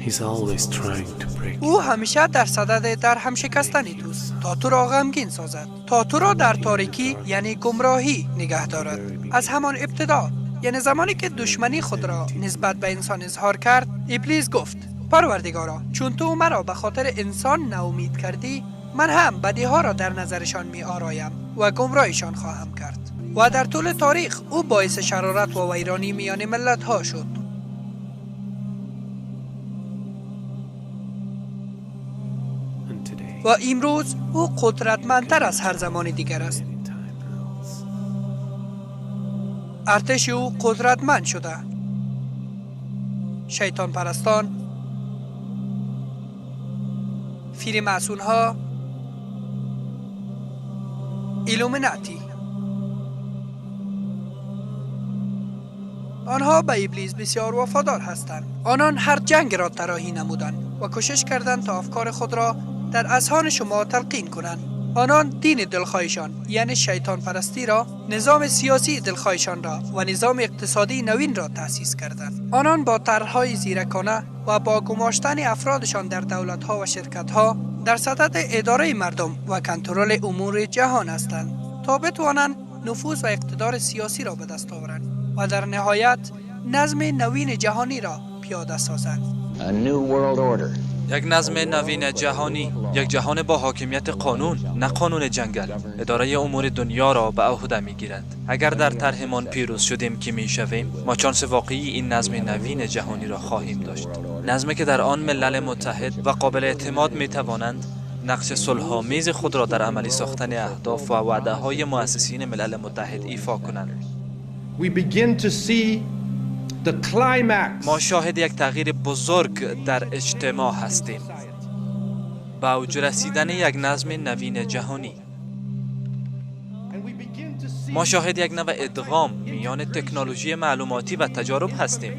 He's always trying to break. او همیشه در صدد در هم شکستن توست تا تو را غمگین سازد، تا تو را در تاریکی یعنی گمراهی نگه دارد. از همان ابتدا یعنی زمانی که دشمنی خود را نسبت به انسان اظهار کرد، ابلیس گفت: پروردگارا، چون تو مرا به خاطر انسان ناامید کردی، من هم بدیها را در نظرشان می آرایم و گمراهشان خواهم کرد. و در طول تاریخ او باعث شرارت و ویرانی میان ملت ها شد. And today, و امروز او قدرتمندتر از هر زمان دیگر است. time else. ارتش او قدرتمند شده. شیطان پرستان، فریماسون ها، ایلومیناتی، آنها به ابلیس بسیار وفادار هستند. آنان هر جنگ را طراحی نمودند و کوشش کردند تا افکار خود را در اذهان شما تلقین کنند. آنان دین دلخواهشان یعنی شیطان پرستی را، نظام سیاسی دلخواهشان را و نظام اقتصادی نوین را تأسیس کردند. آنان با طرح‌های زیرکانه و با گماشتن افرادشان در دولت‌ها و شرکت‌ها در صدد اداره مردم و کنترل امور جهان هستند تا بتوانند نفوذ و اقتدار سیاسی را به دست آورند و در نهایت نظم نوین جهانی را پیاده سازند. A new world order. یک نظم نوین جهانی، یک جهان با حاکمیت قانون، نه قانون جنگل، اداره امور دنیا را به عهده میگیرد. اگر در طرحمان پیروز شدیم که میشویم، ما شانس واقعی این نظم نوین جهانی را خواهیم داشت. نظمی که در آن ملل متحد و قابل اعتماد میتوانند نقش صلح‌آمیز خود را در عملی ساختن اهداف و وعده‌های مؤسسین ملل متحد ایفا کنند. We begin to see the climax. ما شاهد یک تغییر بزرگ در اجتماع هستیم. به اوج رسیدن یک نظم نوین جهانی. ما شاهد یک نوع ادغام میان تکنولوژی معلوماتی و تجارب هستیم.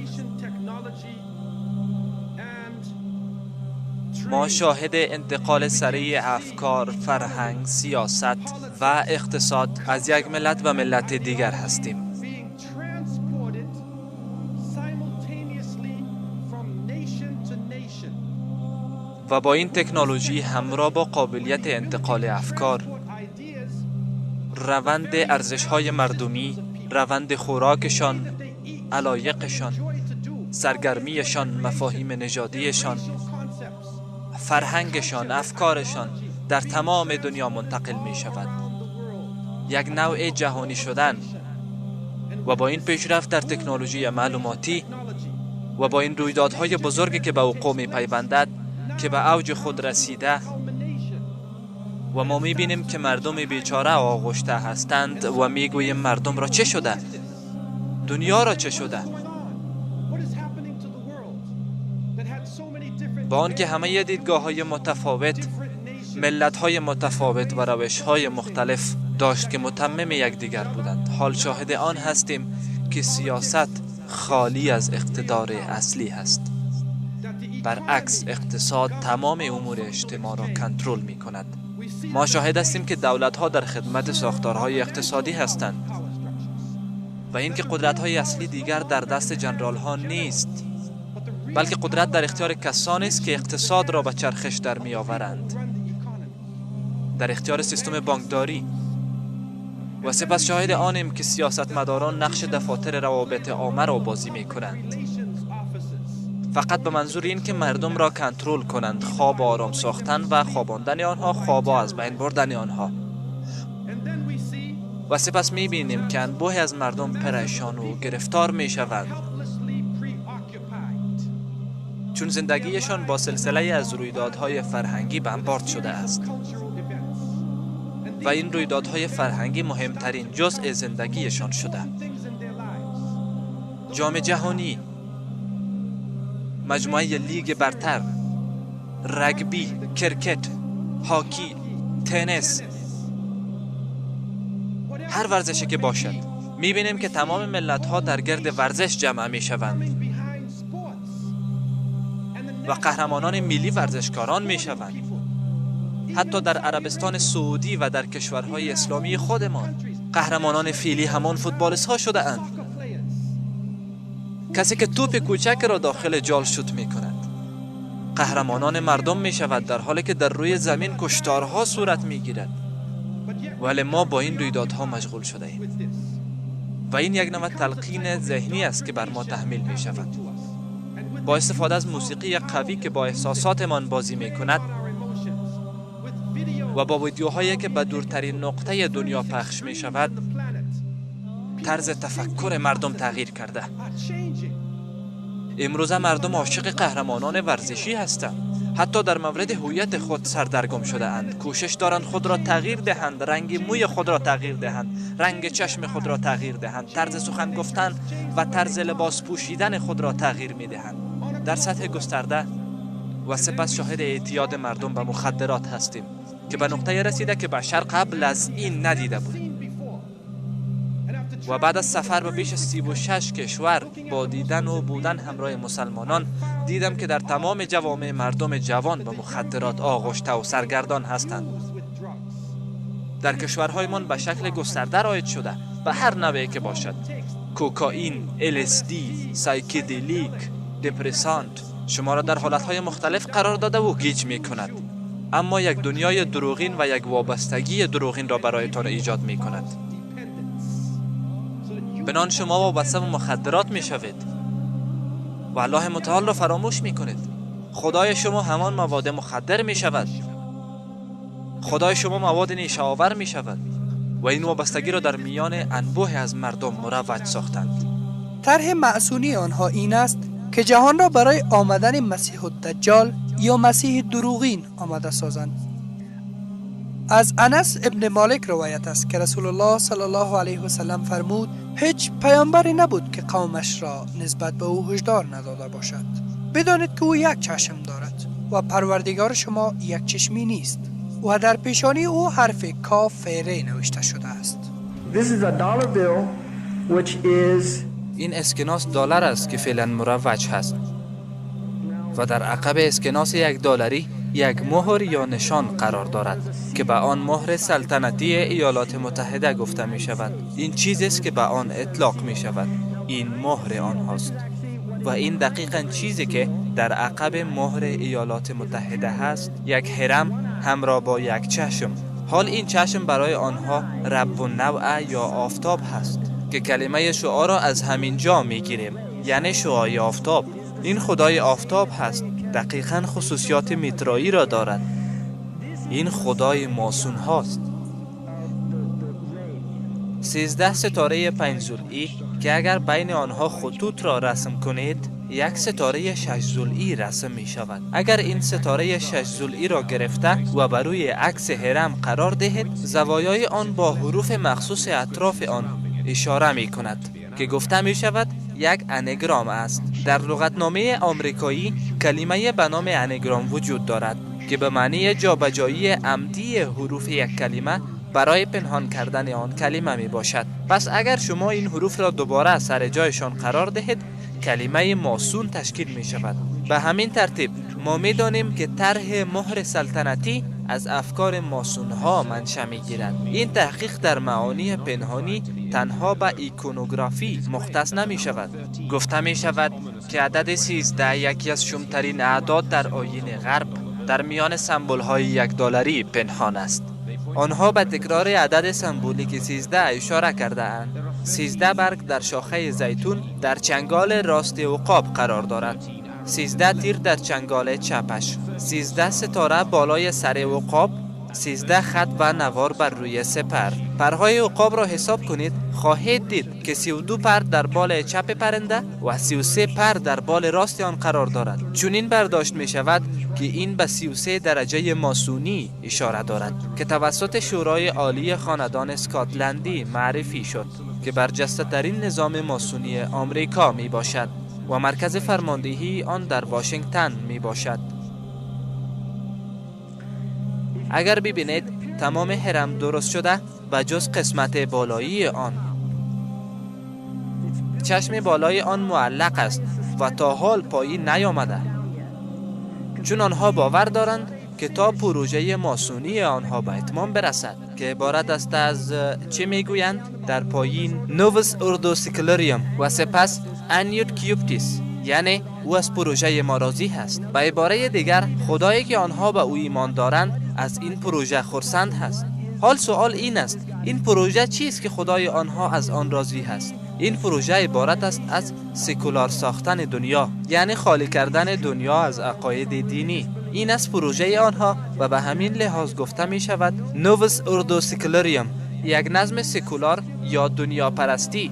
ما شاهد انتقال سریع افکار، فرهنگ، سیاست و اقتصاد از یک ملت و ملت دیگر هستیم. و با این تکنولوژی همراه با قابلیت انتقال افکار، روند ارزش‌های مردمی، روند خوراکشان، علایقشان، سرگرمیشان، مفاهیم نژادیشان، فرهنگشان، افکارشان در تمام دنیا منتقل می شود. یک نوع جهانی شدن. و با این پیشرفت در تکنولوژی معلوماتی و با این رویدادهای بزرگی که به وقوع می پیوندد که به اوج خود رسیده و ما می بینیم که مردم بیچاره آغشته هستند و می گوییم مردم را چه شده؟ دنیا را چه شده؟ با آنکه همه دیدگاه‌های متفاوت، ملت‌های متفاوت و روش‌های مختلف داشت که متمم یکدیگر بودند، حال شاهد آن هستیم که سیاست خالی از اقتدار اصلی است. برعکس اقتصاد تمام امور اجتماع را کنترل می‌کند. ما شاهد هستیم که دولت‌ها در خدمت ساختارهای اقتصادی هستند و اینکه قدرت‌های اصلی دیگر در دست جنرال‌ها نیست، بلکه قدرت در اختیار کسانی است که اقتصاد را به چرخش در می‌آورند، در اختیار سیستم بانکداری. و سپس شاهد آنیم که سیاستمداران نقش دفاتر روابط عامه را بازی می‌کنند، فقط به منظور این که مردم را کنترل کنند، خواب آرام ساختن و خواباندن آنها، خواب از بین بردن آنها. و سپس می‌بینیم که انبوهی از مردم پریشان و گرفتار می‌شوند، چون زندگیشان با سلسله از رویدادهای فرهنگی بمبارد شده است و این رویدادهای فرهنگی مهمترین جزء زندگیشان شده. جام جهانی، مجموعه لیگ برتر، رگبی، کرکت، هاکی، تنیس، هر ورزشی که باشد، می‌بینیم که تمام ملت‌ها در گرد ورزش جمع می‌شوند و قهرمانان ملی ورزشکاران می‌شوند. حتی در عربستان سعودی و در کشورهای اسلامی خودمان قهرمانان فیلی همان فوتبالیست‌ها شده اند. کسی که توپ کوچک را داخل جال شوت می‌کند قهرمانان مردم می شود، در حالی که در روی زمین کشتارها صورت می گیرد. ولی ما با این رویدادها مشغول شده ایم و این یک نوع تلقین ذهنی است که بر ما تحمیل می شود. با استفاده از موسیقی قوی که با احساساتمان بازی می کند و با ویدیوهایی که به دورترین نقطه دنیا پخش می شود، طرز تفکر مردم تغییر کرده. امروزه مردم عاشق قهرمانان ورزشی هستند. حتی در مورد هویت خود سردرگم شده اند. کوشش دارند خود را تغییر دهند، رنگ موی خود را تغییر دهند، رنگ چشم خود را تغییر دهند، طرز سخن گفتن و طرز لباس پوشیدن خود را تغییر می دهند در سطح گسترده. و سپس شاهد اعتیاد مردم به مخدرات هستیم که به نقطه رسیده که بشر قبل از این ندیده بود. و بعد از سفر به بیش 36 کشور با دیدن و بودن همراه مسلمانان، دیدم که در تمام جوامع مردم جوان به مخدرات آغشته و سرگردان هستند. در کشورهایمان به شکل گسترده رایج شده، به هر نوعی که باشد: کوکائین، LSD، سایکدلیک، دپرسانت، شما را در حالتهای مختلف قرار داده و گیج می کند. اما یک دنیای دروغین و یک وابستگی دروغین را برایتان ایجاد می کند. بنان شما وابسته به مخدرات می شوید و الله متعال را فراموش می کنید. خدای شما همان مواد مخدر می شود. خدای شما مواد نیشه آور می شود و این وابستگی را در میان انبوه از مردم مروج ساختند. طرح معصونی آنها این است که جهان را برای آمدن مسیح الدجال یا مسیح دروغین آماده سازند. از انس ابن مالک روایت است که رسول الله صلی الله علیه و سلم فرمود: هیچ پیامبری نبود که قومش را نسبت به او هشدار نداده باشد. بدانید که او یک چشم دارد و پروردگار شما یک چشمی نیست و در پیشانی او حرف کاف فعره نوشته شده است. This is a dollar bill which is این اسکناس دلار است که فعلا مروج هست و در عقب اسکناس $1 یک مهر یا نشان قرار دارد که به آن مهر سلطنتی ایالات متحده گفته می شود. این چیزی است که به آن اطلاق می شود. این مهر آنهاست و این دقیقاً چیزی که در عقب مهر ایالات متحده هست: یک هرم همراه با یک چشم. حال این چشم برای آنها رب و نوع یا آفتاب هست که کلمه شعا را از همین جا می گیریم، یعنی شعای آفتاب. این خدای آفتاب هست. دقیقاً خصوصیات میترایی را دارد. این خدای ماسون هاست. 13 ستاره 5 ضلعی که اگر بین آنها خطوط را رسم کنید، یک ستاره 6 ضلعی رسم می شود. اگر این ستاره 6 ضلعی را گرفته و بر روی عکس هرم قرار دهید، زوایای آن با حروف مخصوص اطراف آن اشاره می کند که گفته می شود یک انگرام است. در لغتنامه آمریکایی کلمه به نام انگرام وجود دارد که به معنی جابجایی عمدی حروف یک کلمه برای پنهان کردن آن کلمه می باشد. پس اگر شما این حروف را دوباره سر جایشان قرار دهید، کلمه ماسون تشکیل می شود. به همین ترتیب ما می دانیم که طرح مهر سلطنتی از افکار ماسون ها منشأ می گیرد. این تحقیق در معانی پنهانی تنها به ایکونوگرافی مختص نمی شود. گفته می شود که عدد 13 یکی از شومترین اعداد در آیین غرب در میان سمبول های $1 پنهان است. آنها به تکرار عدد سمبولیک 13 اشاره کرده اند. 13 برگ در شاخه زیتون در چنگال راست عقاب قرار دارد. 13 تیر در چنگال چپش. 13 ستاره بالای سر عقاب. 13 خط و نوار بر روی سپر. پرهای عقاب را حساب کنید، خواهید دید که 32 پر در بال چپ پرنده و 33 پر در بال راست آن قرار دارد. چون این برداشت می شود که این به 33 درجه ماسونی اشاره دارد که توسط شورای عالی خاندان اسکاتلندی معرفی شد که برجسته ترین نظام ماسونی آمریکا می باشد و مرکز فرماندهی آن در واشنگتن می باشد. اگر ببینید تمام هرم درست شده و جز قسمت بالایی آن. چشم بالای آن معلق است و تا حال پایین نیامده، چون آنها باور دارند که تا پروژه ماسونی آنها به اتمام برسد که عبارت است از چه میگویند در پایین نووس اردو سیکلریوم و سپس انیوت کیوپتیس یعنی او از پروژه ما راضی هست. به عباره دیگر خدایی که آنها به او ایمان دارند از این پروژه خرسند هست. حال سوال این است این پروژه چیست که خدای آنها از آن راضی هست؟ این پروژه عبارت است از سکولار ساختن دنیا، یعنی خالی کردن دنیا از عقاید دینی. این است پروژه آنها و به همین لحاظ گفته می شود نووس اردو سکولاریوم، یک نظم سکولار یا دنیا پرستی.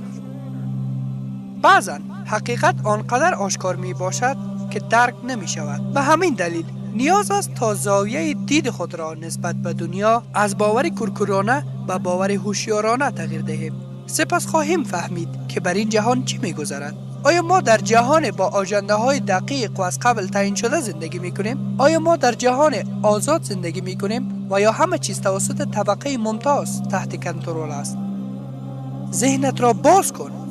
بعضا حقیقت آنقدر آشکار می باشد که درک نمی شود. به همین دلیل نیاز است تا زاویه دید خود را نسبت به دنیا از باور کورکورانه به باور هوشیارانه تغییر دهیم. سپس خواهیم فهمید که بر این جهان چی می گذرد. آیا ما در جهان با آژنده های دقیق و از قبل تعیین شده زندگی می کنیم؟ آیا ما در جهان آزاد زندگی می کنیم و یا همه چیز توسط طبقه ممتاز تحت کنترل است؟ ذهنت را باز کن